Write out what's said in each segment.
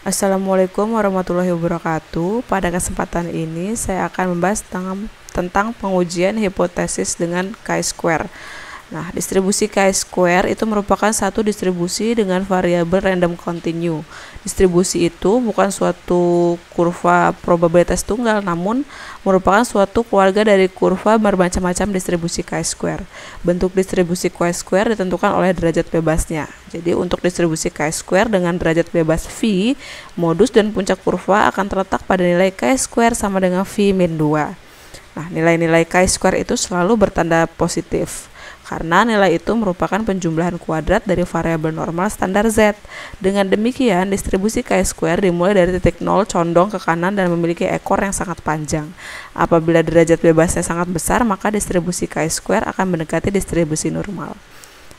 Assalamualaikum warahmatullahi wabarakatuh. Pada kesempatan ini saya akan membahas tentang pengujian hipotesis dengan chi-square. Nah, distribusi chi-square itu merupakan satu distribusi dengan variabel random continue. Distribusi itu bukan suatu kurva probabilitas tunggal, namun merupakan suatu keluarga dari kurva bermacam-macam distribusi chi-square. Bentuk distribusi chi-square ditentukan oleh derajat bebasnya. Jadi untuk distribusi chi-square dengan derajat bebas V, modus dan puncak kurva akan terletak pada nilai chi-square sama dengan V min 2. Nah, nilai-nilai chi-square itu selalu bertanda positif, karena nilai itu merupakan penjumlahan kuadrat dari variabel normal standar Z. Dengan demikian, distribusi chi-square dimulai dari titik 0 condong ke kanan dan memiliki ekor yang sangat panjang. Apabila derajat bebasnya sangat besar, maka distribusi chi-square akan mendekati distribusi normal.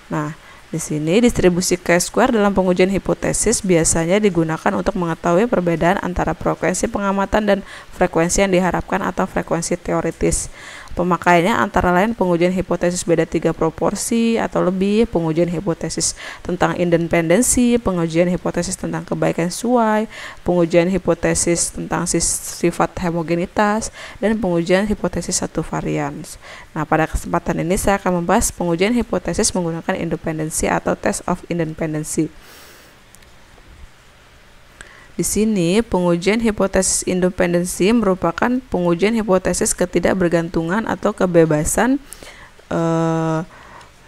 Nah, di sini distribusi chi-square dalam pengujian hipotesis biasanya digunakan untuk mengetahui perbedaan antara frekuensi pengamatan dan frekuensi yang diharapkan atau frekuensi teoritis. Pemakaiannya antara lain pengujian hipotesis beda 3 proporsi atau lebih, pengujian hipotesis tentang independensi, pengujian hipotesis tentang kebaikan sesuai, pengujian hipotesis tentang sifat homogenitas, dan pengujian hipotesis satu varian. Nah, pada kesempatan ini saya akan membahas pengujian hipotesis menggunakan independensi atau test of independency. Di sini, pengujian hipotesis independensi merupakan pengujian hipotesis ketidakbergantungan atau kebebasan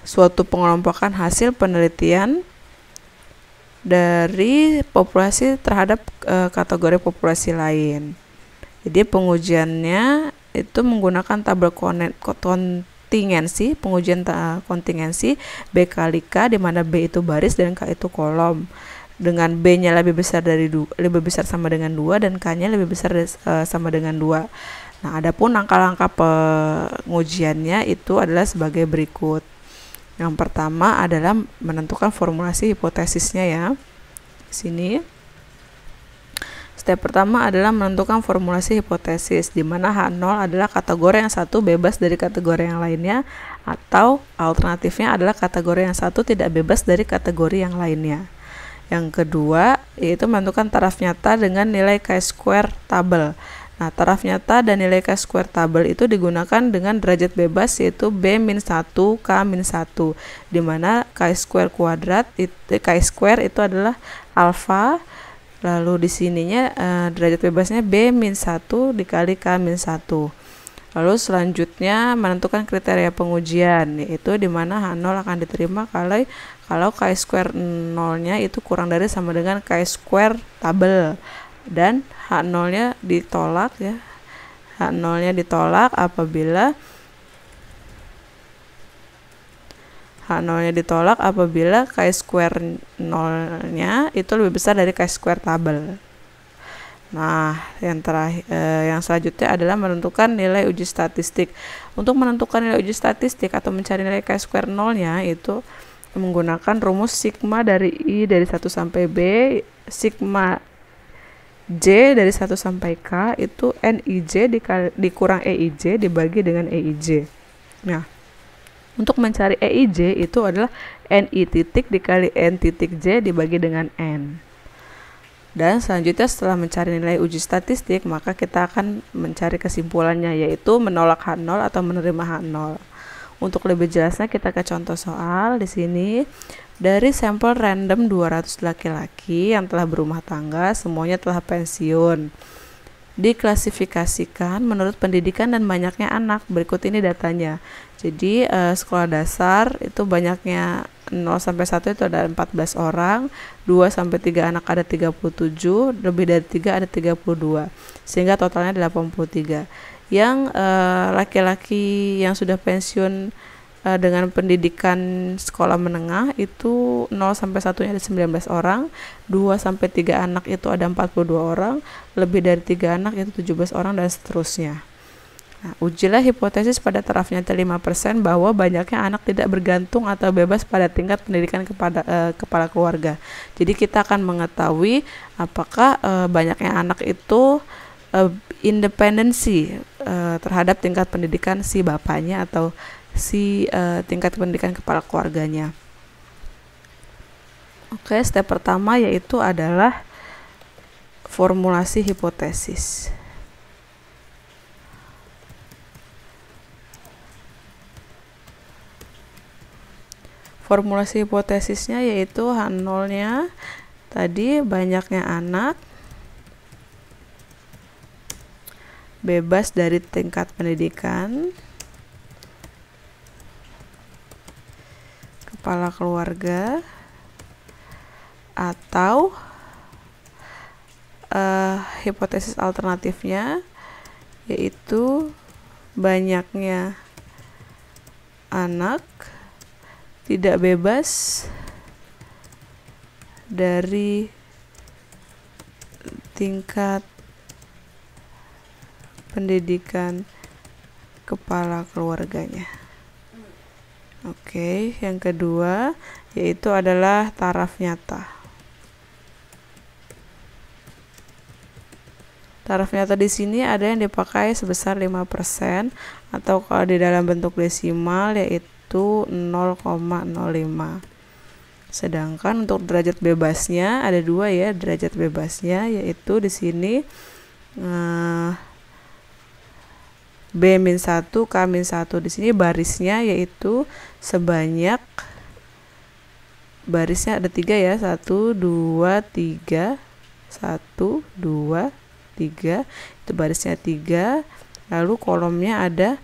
suatu pengelompokan hasil penelitian dari populasi terhadap kategori populasi lain. Jadi pengujiannya itu menggunakan tabel kontingensi, pengujian kontingensi B kali K, di mana B itu baris dan K itu kolom. Dengan B-nya lebih besar sama dengan 2 dan K-nya lebih besar sama dengan 2. Nah, adapun langkah-langkah pengujiannya itu adalah sebagai berikut. Yang pertama adalah menentukan formulasi hipotesisnya ya. Sini. Step pertama adalah menentukan formulasi hipotesis, di mana H0 adalah kategori yang satu bebas dari kategori yang lainnya, atau alternatifnya adalah kategori yang satu tidak bebas dari kategori yang lainnya. Yang kedua, yaitu menentukan taraf nyata dengan nilai chi-square tabel. Nah, taraf nyata dan nilai chi-square tabel itu digunakan dengan derajat bebas, yaitu B-1, K-1, di mana chi-square chi-square itu adalah alfa, lalu di sininya derajat bebasnya B-1 dikali K-1. Lalu selanjutnya menentukan kriteria pengujian, yaitu di mana H0 akan diterima kalau chi-square 0-nya itu kurang dari sama dengan chi-square tabel, dan H0-nya ditolak ya. H0-nya ditolak apabila chi-square 0-nya itu lebih besar dari chi-square tabel. Nah, yang selanjutnya adalah menentukan nilai uji statistik. Untuk menentukan nilai uji statistik atau mencari nilai chi-square 0-nya itu menggunakan rumus sigma dari I dari 1 sampai B, sigma J dari 1 sampai K itu NIJ dikurang EIJ dibagi dengan EIJ. Nah, untuk mencari EIJ itu adalah NI titik dikali N titik J dibagi dengan N. Dan selanjutnya setelah mencari nilai uji statistik, maka kita akan mencari kesimpulannya, yaitu menolak H0 atau menerima H0. Untuk lebih jelasnya kita ke contoh soal di sini. Dari sampel random 200 laki-laki yang telah berumah tangga, semuanya telah pensiun. Diklasifikasikan menurut pendidikan dan banyaknya anak. Berikut ini datanya. Jadi sekolah dasar itu banyaknya 0 sampai 1 itu ada 14 orang, 2 sampai 3 anak ada 37, lebih dari 3 ada 32. Sehingga totalnya 83. Yang laki-laki yang sudah pensiun dengan pendidikan sekolah menengah itu 0 sampai 1-nya ada 19 orang, 2 sampai 3 anak itu ada 42 orang, lebih dari 3 anak itu 17 orang, dan seterusnya. Nah, ujilah hipotesis pada taraf nyata 5% bahwa banyaknya anak tidak bergantung atau bebas pada tingkat pendidikan kepala keluarga. Jadi kita akan mengetahui apakah banyaknya anak itu independensi terhadap tingkat pendidikan si bapaknya atau si tingkat pendidikan kepala keluarganya. Oke, step pertama yaitu adalah formulasi hipotesis. Formulasi hipotesisnya yaitu H0-nya tadi banyaknya anak, bebas dari tingkat pendidikan, kepala keluarga, atau hipotesis alternatifnya yaitu banyaknya anak tidak bebas dari tingkat pendidikan kepala keluarganya. Oke, yang kedua yaitu adalah taraf nyata. Taraf nyata di sini ada yang dipakai sebesar 5% atau kalau di dalam bentuk desimal yaitu 0,05. Sedangkan untuk derajat bebasnya ada dua ya, derajat bebasnya yaitu di sini B-1, K-1. Di sini barisnya yaitu sebanyak, barisnya ada 3 ya, 1, 2, 3, 1, 2, 3, itu barisnya 3, lalu kolomnya ada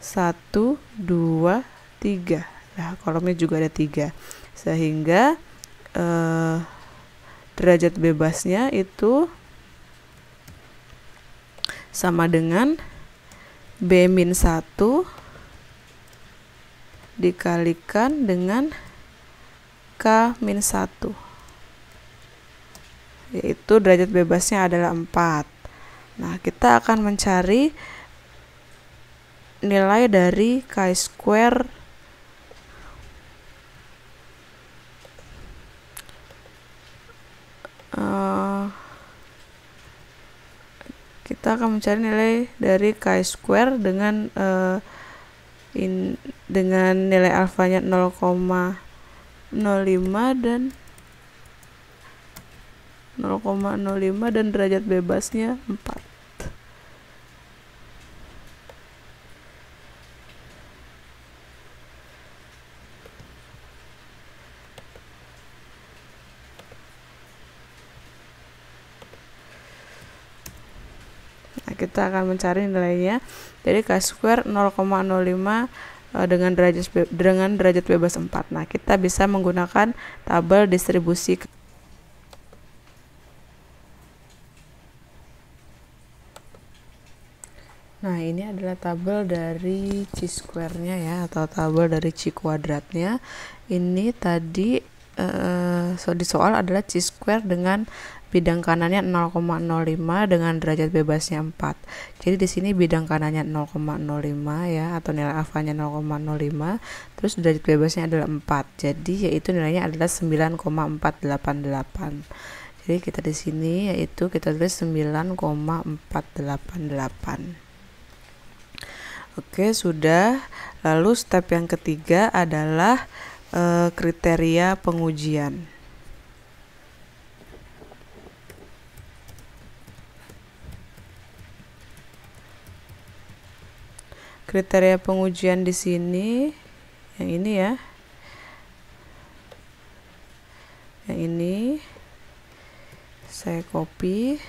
1, 2, 3. Nah, kolomnya juga ada 3. Sehingga derajat bebasnya itu sama dengan B-1 dikalikan dengan K-1, yaitu derajat bebasnya adalah 4. Nah, kita akan mencari nilai dari chi-square kita akan mencari nilai dari chi-square dengan dengan nilai alfanya 0,05 dan 0,05 dan derajat bebasnya 4. Nah, kita akan mencari nilainya dari chi-square 0,05 dengan derajat bebas 4. Nah, kita bisa menggunakan tabel distribusi. Nah, ini adalah tabel dari chi-square-nya ya, atau tabel dari chi kuadratnya. Ini tadi di soal adalah chi-square dengan bidang kanannya 0,05 dengan derajat bebasnya 4. Jadi di sini bidang kanannya 0,05 ya, atau nilai alfanya 0,05, terus derajat bebasnya adalah 4. Jadi yaitu nilainya adalah 9,488. Jadi kita di sini yaitu kita tulis 9,488. Oke, sudah. Lalu step yang ketiga adalah kriteria pengujian. Kriteria pengujian di sini yang ini ya. Yang ini saya copy.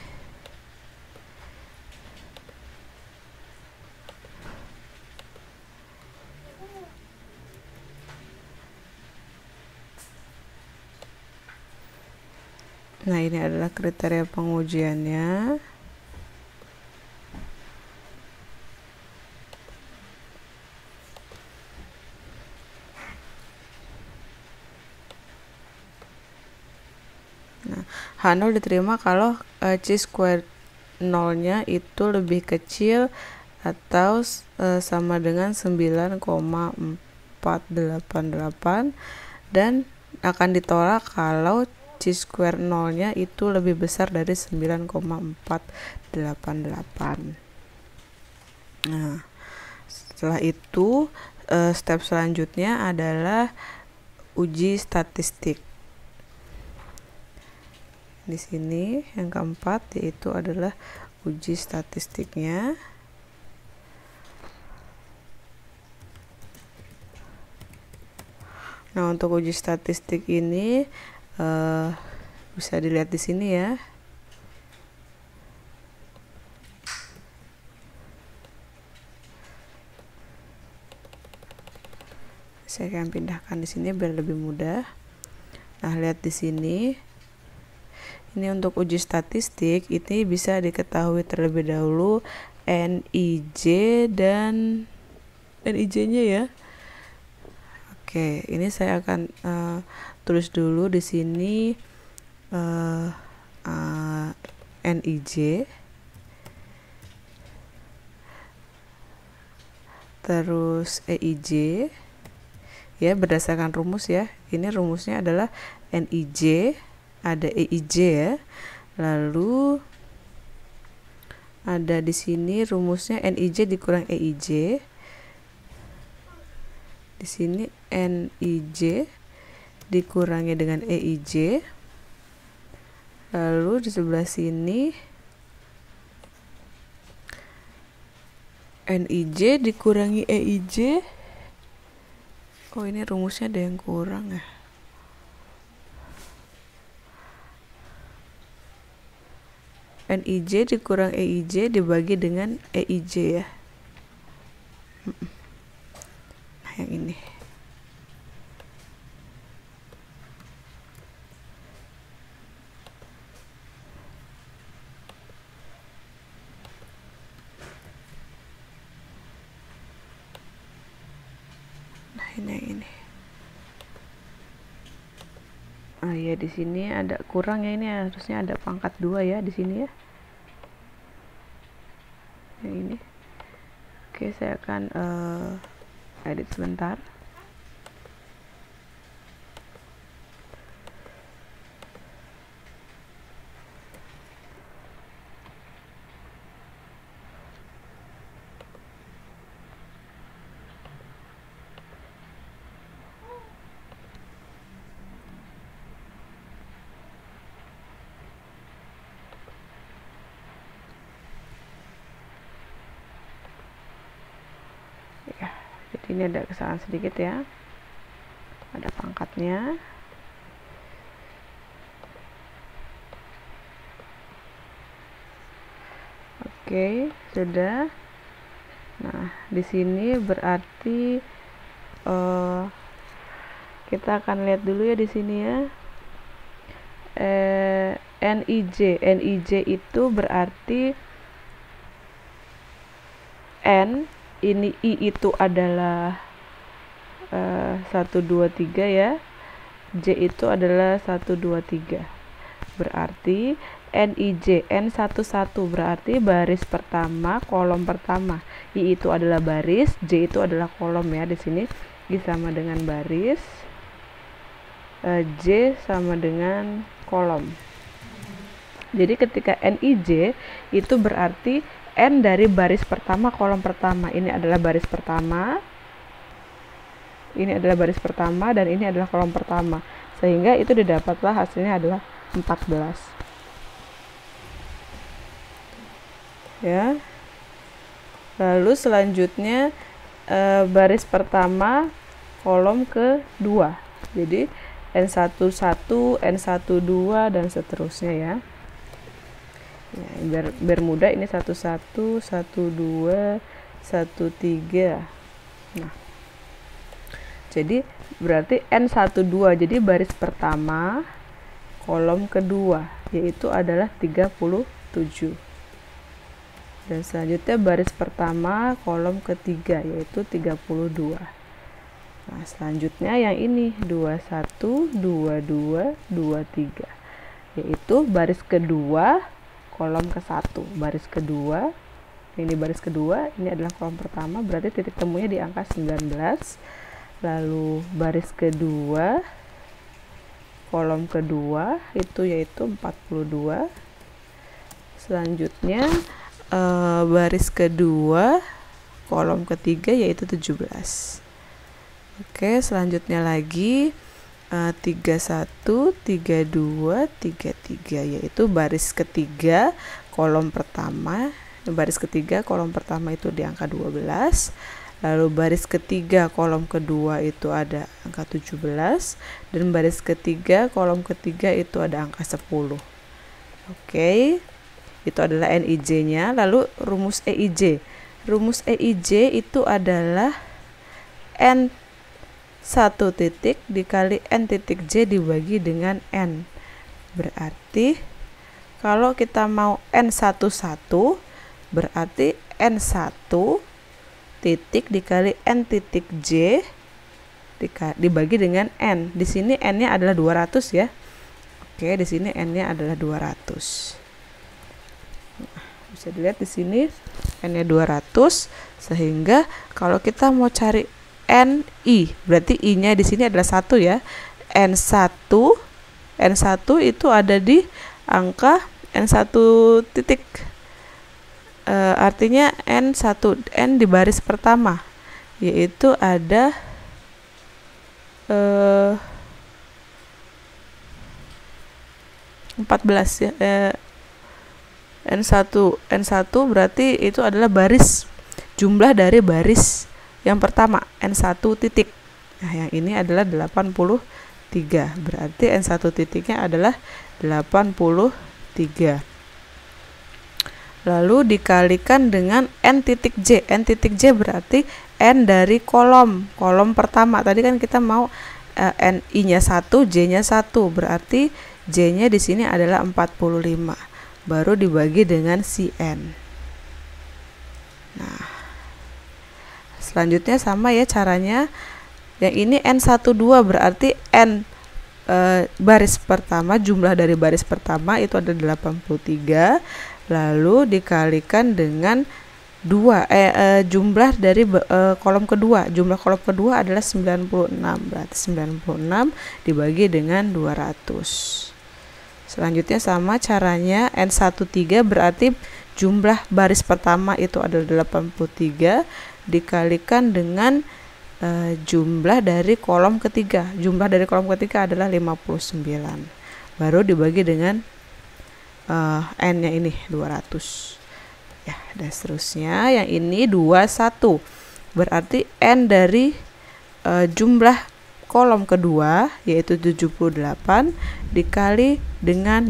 Nah, ini adalah kriteria pengujiannya. Nah, H0 diterima kalau chi-square 0-nya itu lebih kecil atau sama dengan 9,488 dan akan ditolak kalau chi-square 0-nya itu lebih besar dari 9,488. Nah, setelah itu step selanjutnya adalah uji statistik. Di sini yang keempat yaitu adalah uji statistiknya. Nah, untuk uji statistik ini bisa dilihat di sini ya. Saya akan pindahkan di sini biar lebih mudah. Nah, lihat di sini. Ini untuk uji statistik, ini bisa diketahui terlebih dahulu NIJ dan NIJ-nya ya. Oke, ini saya akan tulis dulu di sini NIJ, terus EIJ ya, berdasarkan rumus ya. Ini rumusnya adalah NIJ, ada EIJ ya. Lalu ada di sini rumusnya NIJ dikurang EIJ. Di sini NIJ dikurangi dengan EIJ. Lalu di sebelah sini NIJ dikurangi EIJ. Oh, ini rumusnya ada yang kurang ya. NIJ dikurang EIJ dibagi dengan EIJ ya. Nah, yang ini. Nah, ini yang ini. Oh iya, di sini ada kurang ya, ini harusnya ada pangkat 2 ya di sini ya. Yang ini. Oke, saya akan edit sebentar. Ya, jadi ini ada kesalahan sedikit ya, ada pangkatnya. Oke, sudah. Nah, di sini berarti kita akan lihat dulu ya di sini ya. NIJ itu berarti N, ini I itu adalah 1, 2, 3 ya. J itu adalah 1, 2, 3. Berarti NIJ N11 berarti baris pertama, kolom pertama. I itu adalah baris, J itu adalah kolom ya. Di sini I sama dengan baris, J sama dengan kolom. Jadi ketika NIJ itu berarti N dari baris pertama, kolom pertama. Ini adalah baris pertama, ini adalah baris pertama, dan ini adalah kolom pertama. Sehingga itu didapatlah hasilnya adalah 14. Ya. Lalu selanjutnya baris pertama, kolom kedua. Jadi N11, N12 dan seterusnya ya. Ya, biar mudah, ini 11, 12, 13. Nah, jadi berarti N12, jadi baris pertama, kolom kedua, yaitu adalah 37. Dan selanjutnya baris pertama, kolom ketiga, yaitu 32. Nah, selanjutnya yang ini 21, 22, 23, yaitu baris kedua, kolom ke-1. Baris kedua, ini baris kedua, ini adalah kolom pertama, berarti titik temunya di angka 19. Lalu baris kedua, kolom kedua, itu yaitu 42. Selanjutnya baris kedua, kolom ketiga, yaitu 17. Oke, selanjutnya lagi 31, 32, 33, yaitu baris ketiga kolom pertama. Baris ketiga kolom pertama itu di angka 12, lalu baris ketiga kolom kedua itu ada angka 17, dan baris ketiga kolom ketiga itu ada angka 10. Oke, itu adalah NIJ-nya. Lalu rumus EIJ. Rumus EIJ itu adalah N 1 titik dikali N titik J dibagi dengan N. Berarti kalau kita mau N11, berarti N1 titik dikali N titik J dibagi dengan N. Di sini N-nya adalah 200 ya. Oke, di sini N-nya adalah 200. Nah, bisa dilihat di sini N-nya 200, sehingga kalau kita mau cari NI, berarti I-nya di sini adalah 1 ya. N1 itu ada di angka N1 titik. Artinya N di baris pertama, yaitu ada 14 ya. N1 berarti itu adalah baris, jumlah dari baris yang pertama, N1 titik. Nah, yang ini adalah 83, berarti N1 titiknya adalah 83. Lalu dikalikan dengan N titik J. N titik J berarti N dari kolom pertama. Tadi kan kita mau NI-nya 1, J-nya 1, berarti J-nya di sini adalah 45. Baru dibagi dengan si N. Nah, selanjutnya sama ya caranya. Yang ini N12 berarti N baris pertama, jumlah dari baris pertama itu ada 83, lalu dikalikan dengan 2 jumlah dari kolom kedua. Jumlah kolom kedua adalah 96, berarti 96 dibagi dengan 200. Selanjutnya sama caranya, N13 berarti jumlah baris pertama itu adalah 83 dikalikan dengan jumlah dari kolom ketiga. Jumlah dari kolom ketiga adalah 59. Baru dibagi dengan N-nya ini 200. Ya, dan seterusnya. Yang ini 21. Berarti N dari jumlah kolom kedua yaitu 78 dikali dengan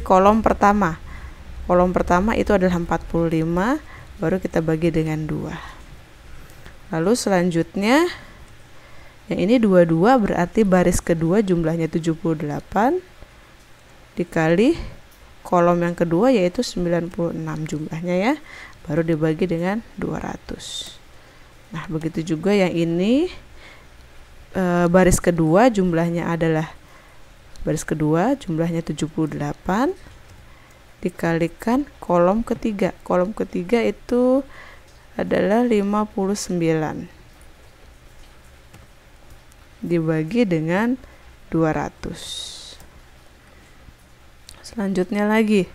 kolom pertama. Kolom pertama itu adalah 45, baru kita bagi dengan 2. Lalu selanjutnya yang ini 22 berarti baris kedua jumlahnya 78 dikali kolom yang kedua yaitu 96 jumlahnya ya, baru dibagi dengan 200. Nah, begitu juga yang ini baris kedua jumlahnya adalah baris kedua jumlahnya 78 dikalikan kolom ketiga. Kolom ketiga itu adalah 59 dibagi dengan 200. Selanjutnya lagi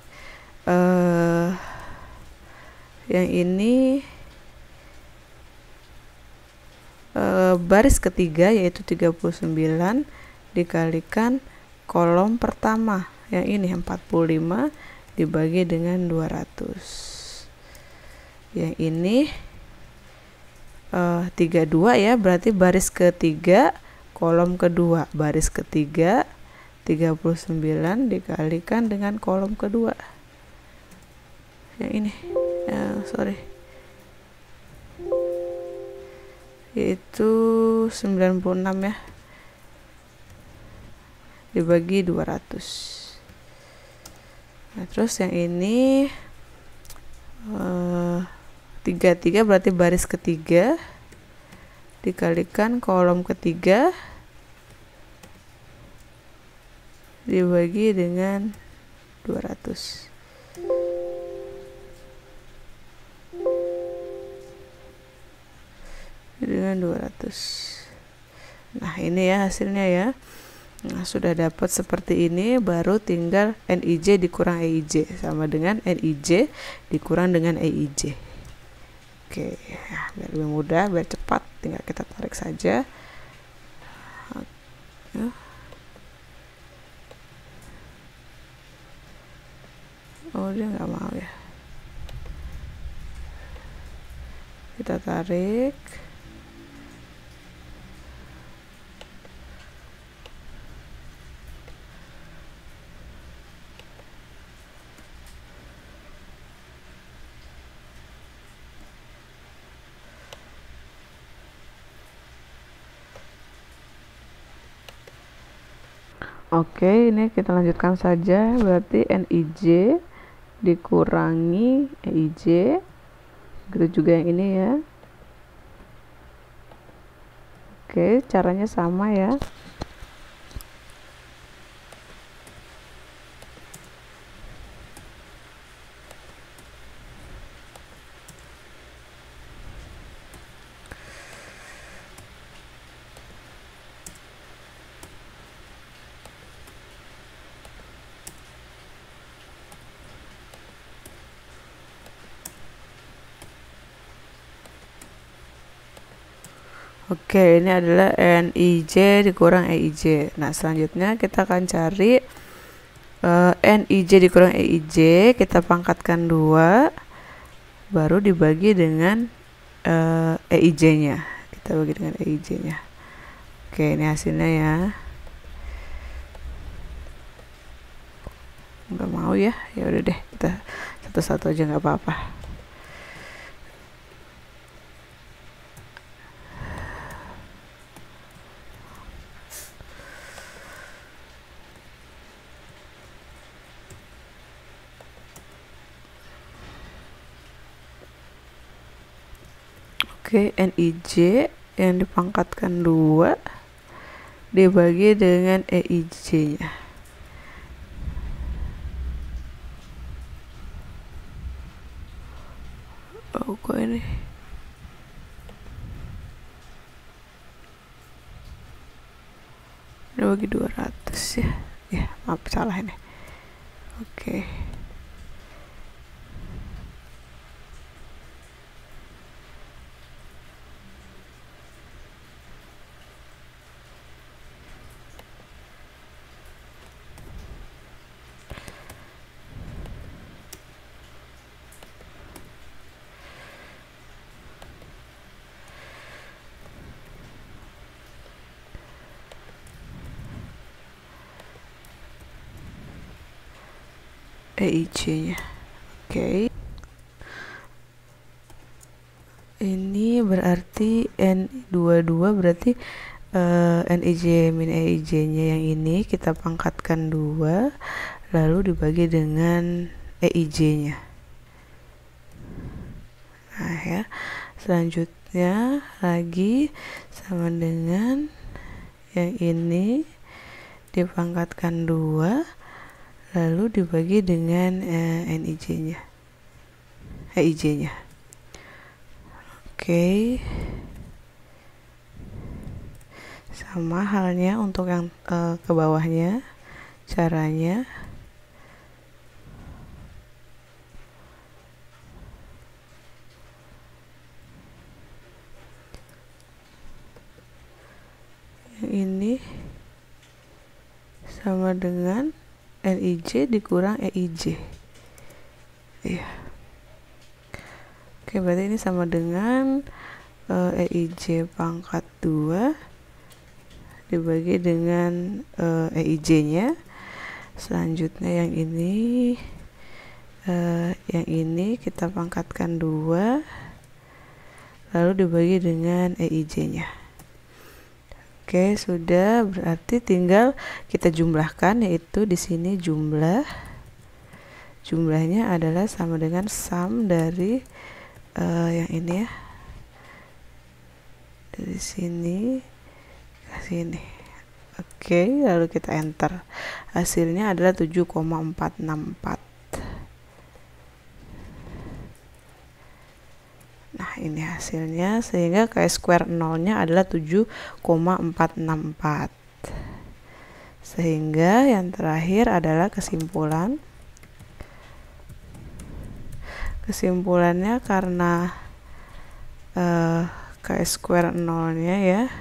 yang ini baris ketiga yaitu 39 dikalikan kolom pertama, yang ini 45 dibagi dengan 200. Yang ini 32 ya, berarti baris ketiga kolom kedua. Baris ketiga 39 dikalikan dengan kolom kedua. Yang ini yaitu 96 ya, dibagi 200. Nah, terus yang ini 33 berarti baris ketiga dikalikan kolom ketiga dibagi dengan 200. Dengan 200. Nah, ini ya hasilnya ya. Nah, sudah dapat seperti ini, baru tinggal NIJ dikurang EIJ sama dengan NIJ dikurang dengan EIJ. Oke, ya, biar lebih mudah, biar cepat, tinggal kita tarik saja. ya. Oh, dia nggak mau ya. Kita tarik. Oke, ini kita lanjutkan saja. Berarti NIJ dikurangi EIJ. Begitu juga yang ini ya. Oke, caranya sama ya. Oke, ini adalah NIJ dikurang EIJ. Nah, selanjutnya kita akan cari NIJ dikurang EIJ, kita pangkatkan 2, baru dibagi dengan EIJ-nya. Kita bagi dengan EIJ-nya. Oke, ini hasilnya ya. Nggak mau ya, ya udah deh, kita satu-satu aja nggak apa-apa. Oke, NIJ yang dipangkatkan 2 dibagi dengan EIJ-nya. Oh, kok ini? Ini bagi 200 ya. Ya, maaf salah ini. Oke. EIJ-nya. Oke. Ini berarti N22 berarti NIJ min EIJ-nya yang ini kita pangkatkan 2 lalu dibagi dengan EIJ-nya. Nah ya, selanjutnya lagi sama dengan yang ini dipangkatkan 2 lalu dibagi dengan EIJ-nya. Oke. Sama halnya untuk yang ke bawahnya. Caranya yang ini sama dengan NIJ dikurang EIJ. Iya. Oke, berarti ini sama dengan EIJ pangkat 2 dibagi dengan EIJ-nya. Selanjutnya yang ini kita pangkatkan 2 lalu dibagi dengan EIJ-nya. Oke, sudah, berarti tinggal kita jumlahkan, yaitu di sini jumlahnya adalah sama dengan sum dari yang ini ya, dari sini ke sini. Oke, lalu kita enter. Hasilnya adalah 7,464. Nah, ini hasilnya, sehingga chi-square 0-nya adalah 7,464. Sehingga yang terakhir adalah kesimpulan. Kesimpulannya karena chi-square 0-nya ya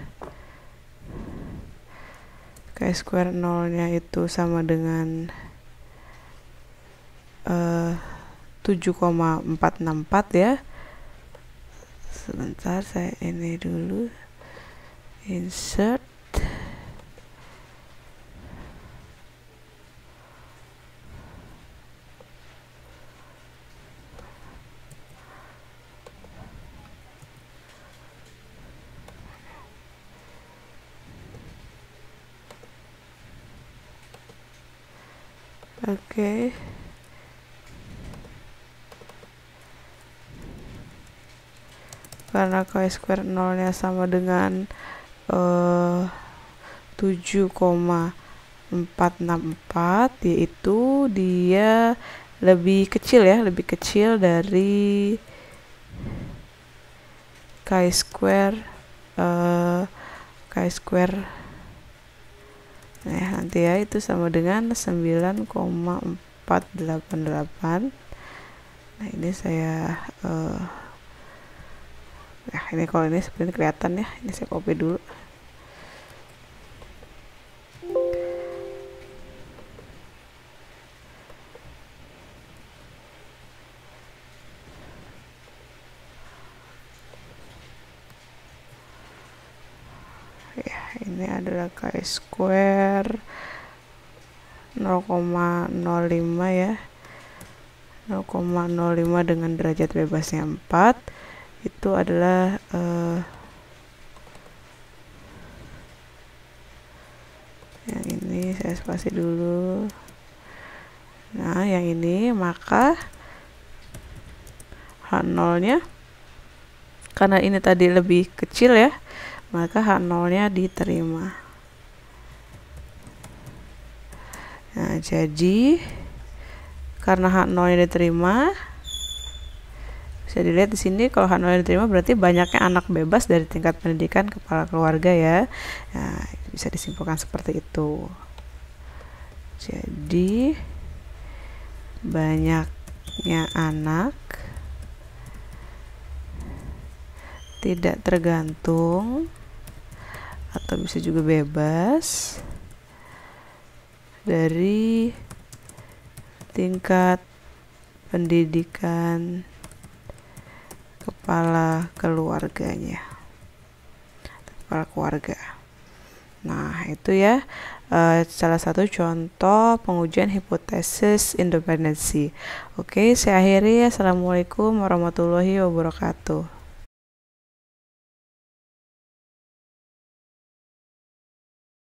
chi-square nolnya itu sama dengan 7,464 ya. Sebentar, saya ini dulu insert. Oke. Karena chi-square nolnya sama dengan 7,464, yaitu dia lebih kecil ya, lebih kecil dari chi-square nah nanti ya itu sama dengan 9,488. Nah ini saya nah ini kalau ini sebenarnya kelihatan ya, ini saya copy dulu. Ya, ini adalah chi-square 0,05 ya, 0,05 dengan derajat bebasnya 4. Itu adalah yang ini saya spasi dulu. Nah yang ini, maka H0 nya karena ini tadi lebih kecil ya, maka H0 nya diterima. Nah jadi karena H0 nya diterima, bisa dilihat di sini kalau H0 nya diterima berarti banyaknya anak bebas dari tingkat pendidikan kepala keluarga ya. Nah, bisa disimpulkan seperti itu. Jadi banyaknya anak tidak tergantung atau bisa juga bebas dari tingkat pendidikan kepala keluarganya, kepala keluarga. Nah itu ya salah satu contoh pengujian hipotesis independensi. Oke, saya akhiri. Assalamualaikum warahmatullahi wabarakatuh.